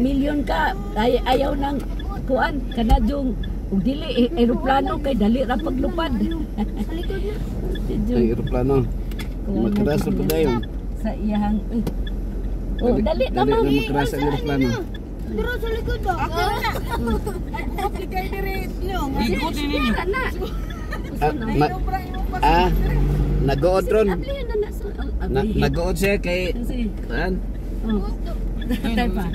Milyon ka, ayaw ng kuan, kanadyong ug dili eroplano kay dali ra paglupad. Ang eroplano. Makras pa dayon. Sa iyang oh, dali naman makras ang eroplano. Pero sa likod daw. Ako na. Ako kay dire yung. ikutin ninyo. Nag-uod ron. Nag-uod siya kay kuan. Tay pa.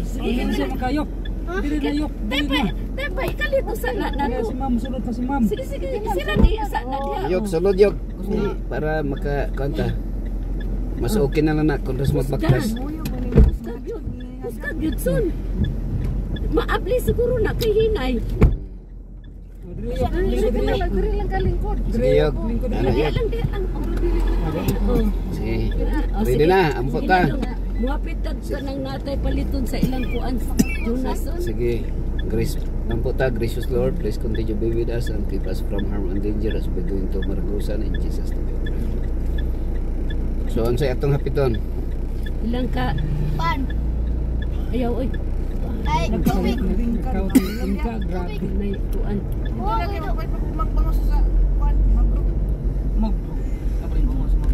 Sige siya makayok. Dili na yok. Tay pa, kalito sa na Si ma'am, sulod pa si ma'am. Sige, sila di sa na diha. Yok, sulod yok. Para maka-kanta. Mas okay na lang na kung ras magbaktas. Ustad yun son. Maabli siguro na kay hinay. Diri lang kalingkod. Sige yok. Ano yok? Sige. Ready na, ampot ta. Muapit ka nang natay paliton sa ilang kuan. Jonason. Sige. Grace, ampot ta, gracious Lord, please continue to be with us and keep us from harm and danger as we go into Maragusan in Jesus' name. So, ang say atong hapiton? Ilang ka? Pan. Ayaw, oy. Ay, tubig. Tingka, grabe. May kuan. Oh, ito pa magbangos sa pan. Mag. Abay mo sa mag.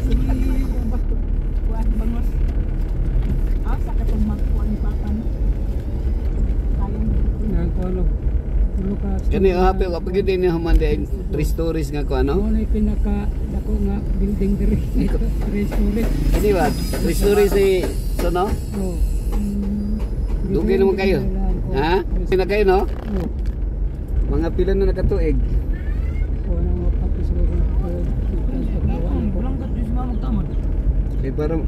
Sige, kuan bangos. Asa ka tong magkuan ni papa no? Kayang nang kuno. Tulo ka. Kani hapi wa pagid ni human day 3 stories nga ko ano? Mo na pinaka dako nga building diri. 3 stories. Kani ba? 3 stories si Sono? Oh. Dugay naman kayo. Ha? Sina kayo no? Oh. Mga pila na nakatuig. Kuan ang patis ro. Kulang ka dis mamag tamad. Kay parang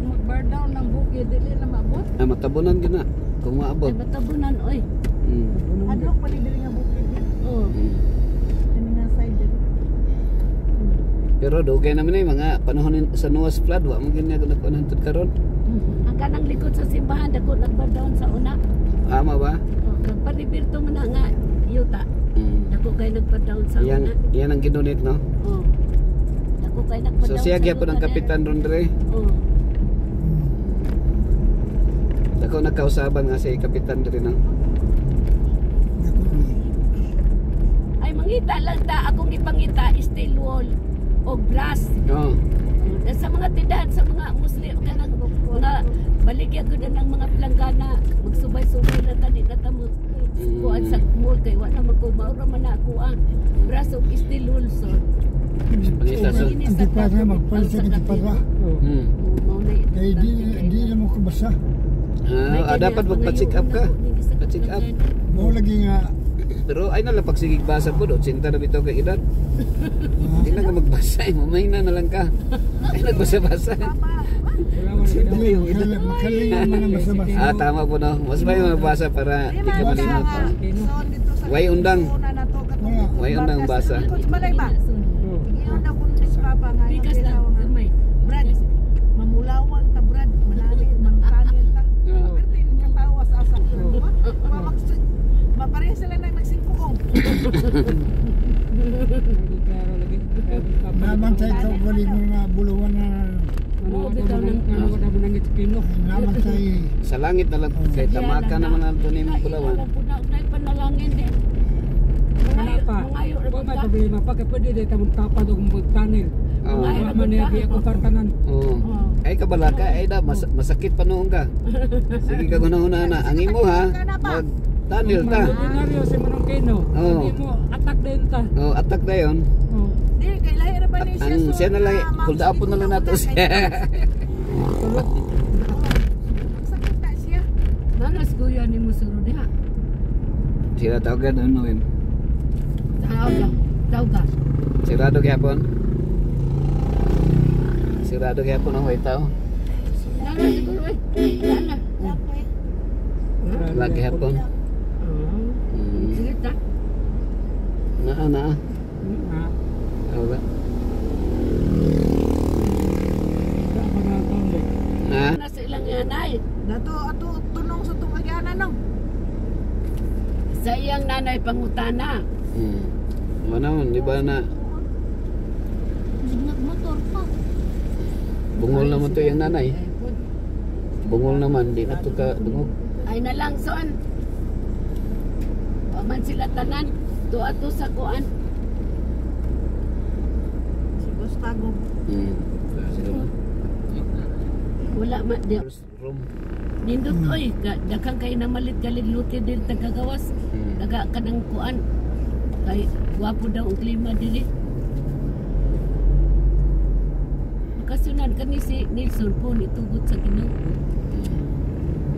Mag-bar down ng bukid, dili na maabot. matabunan gyud na kung maabot. Ay, batabunan, oy. Adlok pa diri nga bukid. Oh. Kani nga side diri. Pero dugay naman ay mga panahon sa Noah's flood wa man gyud nga nagkuan karon. Ang kanang likod sa simbahan, dako nag-bar down sa una. Ama ba? Oh, nagparibirto man na nga yuta. Dako kay nag-bar down sa Yan una. yan ang ginunit no. Oh. Dako kay nag-bar So down siya sa gyapon ang una, kapitan ron dire. Oh. Dako nagkausaban nga si kapitan dire no. Ay, mangita lang ta. Akong ipangita, steel wall o brass. Oh. Sa mga tindahan, sa mga Muslim, kanang mga baligya ko na ng mga planggana, magsubay-subay na tani na tamo. Kuan sa mall kay wala man ko maura man na ako ang brass o steel wall so. Pangita so. Hindi pa na magpalsa ka di pa na. Kaya di na mo kubasa. Dapat magpa-check up ka. Pa-check up. Mo lagi nga Pero ay na lang pagsigig basa po do, sinta na bitaw kay edad. Hindi na ka magbasa, mamahina na lang ka. Ay nagbasa-basa. makalingan man ang basa-basa. Tama po no. Mas ba yung magbasa para hindi ka malinot. Way undang. Way undang basa. Balay ba? Iyon na kun is papa nga. Bigas lang, gamay. Brad, mamulawang ta Brad, manali mangtanil ta. Pero tin katawa sa asa. Mapareha sila na magsingkong. Naman tayo ikaw galing mga buluwan na naman tayo. Sa langit na lang kay tamaka naman ang tunim Bulawan. Nay panalangin din. Kenapa? Kok may problema pa kay pwede dito magtapad og magtanil. Wala man niya ako partanan. Oo. Ay kabala ka ay da masakit pa noon ka. Sige ka guna na. Ang imo ha. Mag tanil ta. Ordinaryo si Manong Keno. Hindi mo attack din ta. Oh, attack na 'yon. Di kay lahi ra ba ni siya. Ang siya na lang hold up na lang nato siya. Sakit ta siya. Nanas kuya ni musuro diha. Sila tawagan ano yun. Tawag. Sirado gyapon. Sirado gyapon ang white tao. Nana siguro eh. Nana. Lagi hapon. Sige ta. Na. Wala. Ha? Nasa ilang nanay. Dato ato tunong sa tungagyanan no. Sa iyang nanay pangutana. Mana man di ba na Nagmotor pa. Bungol naman to yung nanay. Bungol naman, di na to ka dungog. Ay na lang son. Paman sila tanan. Tuwa to sa kuan. Si Gustago. Wala ma di. First room. Nindot oy, daghang kay na malit luti din tagagawas. Daga kanang kuan. Kay wapo daw ang klima dili. Makasunan kani si Nilson po nitugot sa Ginoo.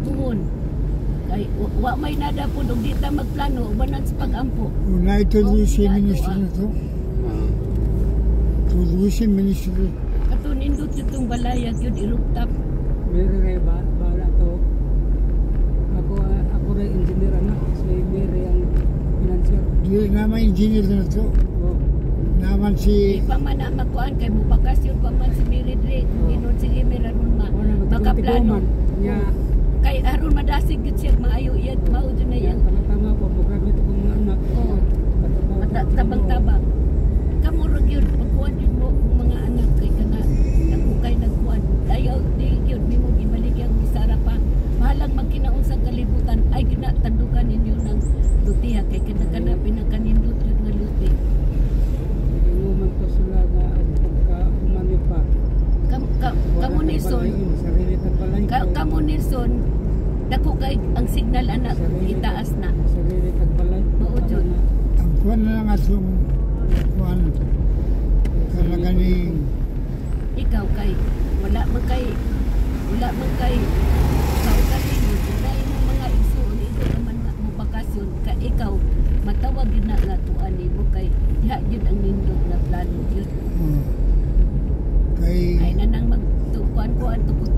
Tuhon. Kay wa may nada po og di ta magplano ubanan sa pag-ampo. Una ito si ministro na to. Tulisin ministro. Kato nindot itong balayag yun iruptap. Mere rin ba? Bala to. Ako rin engineer anak. Si Mere ang financier. Di naman engineer na to. Oh. Naman Di si pa man na makuan kay mubakasyon pa man si Miridre. Kung ginon sige meron ma. Baka plano. Nya Kay aron madasig gid siya maayo iyad mao jud na yang tama po program ito kung mga anak. Oo. Tabang-tabang. Kamurag yun, pagkuhan yun mo ang mga anak kay kana nagkukay nagkuhan. Ayaw di yun, may mo gibalik yung isara pa. Mahalang magkinaon sa kalibutan, ay ginatandukan ninyo ng lutiha kay kana pinagkanindot yun nga luti. Inuman to sila na pagka umani pa. Kamu Nilson, Sarili tagbalay. kamu Nilson, dako kay ang signal anak itaas na. Sarili tagbalay. Oo jud. ang kuwan na lang atong kuwan. Kalaganing Ikaw kay wala man kay saugaling mo dahil mo mga igsoon ito naman mo bakasyon ka ikaw matawag yun na nga tuan mo kay diha yun ang nindot na plano yun kay ay nanang magtukuan ko ang tukot